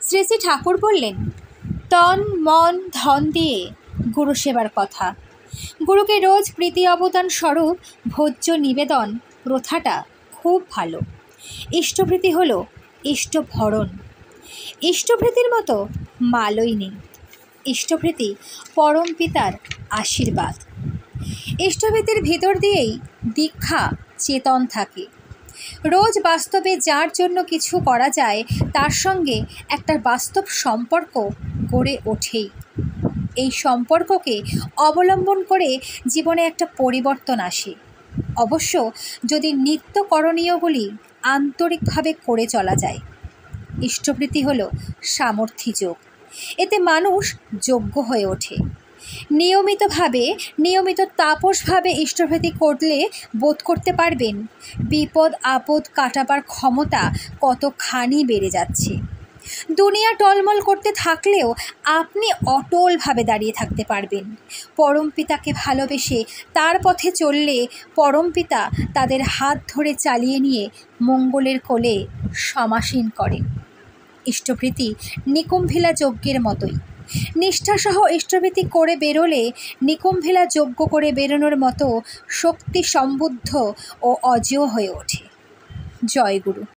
শ্রী শ্রী ঠাকুর বললেন, তন মন ধন দিয়ে গুরু সেবার কথা। গুরুকে রোজ প্রীতি অবদান স্বরূপ ভোজ্য নিবেদন প্রথাটা খুব ভালো। ইষ্টভৃতি হল ইষ্টভরণ। ইষ্টভৃতির মতো মালই নেই। ইষ্টভৃতি পরম পিতার আশীর্বাদ। ইষ্টভৃতির ভিতর দিয়েই দীক্ষা চেতন থাকে। রোজ বাস্তবে যার জন্য কিছু করা যায় তার সঙ্গে একটা বাস্তব সম্পর্ক গড়ে ওঠেই। এই সম্পর্ককে অবলম্বন করে জীবনে একটা পরিবর্তন আসে, অবশ্য যদি নিত্য করণীয়গুলি আন্তরিকভাবে করে চলা যায়। ইষ্টভৃতি হল সামর্থ্যী যোগ। এতে মানুষ যোগ্য হয়ে ওঠে। নিয়মিত তাপসভাবে ইষ্টভৃতি করলে বোধ করতে পারবেন বিপদ আপদ কাটাবার ক্ষমতা কতখানি বেড়ে যাচ্ছে। দুনিয়া টলমল করতে থাকলেও আপনি অটলভাবে দাঁড়িয়ে থাকতে পারবেন। পরমপিতাকে ভালোবেসে তার পথে চললে পরমপিতা তাদের হাত ধরে চালিয়ে নিয়ে মঙ্গলের কোলে সমাসীন করেন। ইষ্টভৃতি নিকুম্ভিলা যজ্ঞের মতোই। নিষ্ঠাসহ ইষ্টভৃতি করে বেরোলে নিকুম্ভিলা যজ্ঞ করে বেরোনোর মতো শক্তি সমৃদ্ধ ও অজেয় হয়ে ওঠে। জয় গুরু।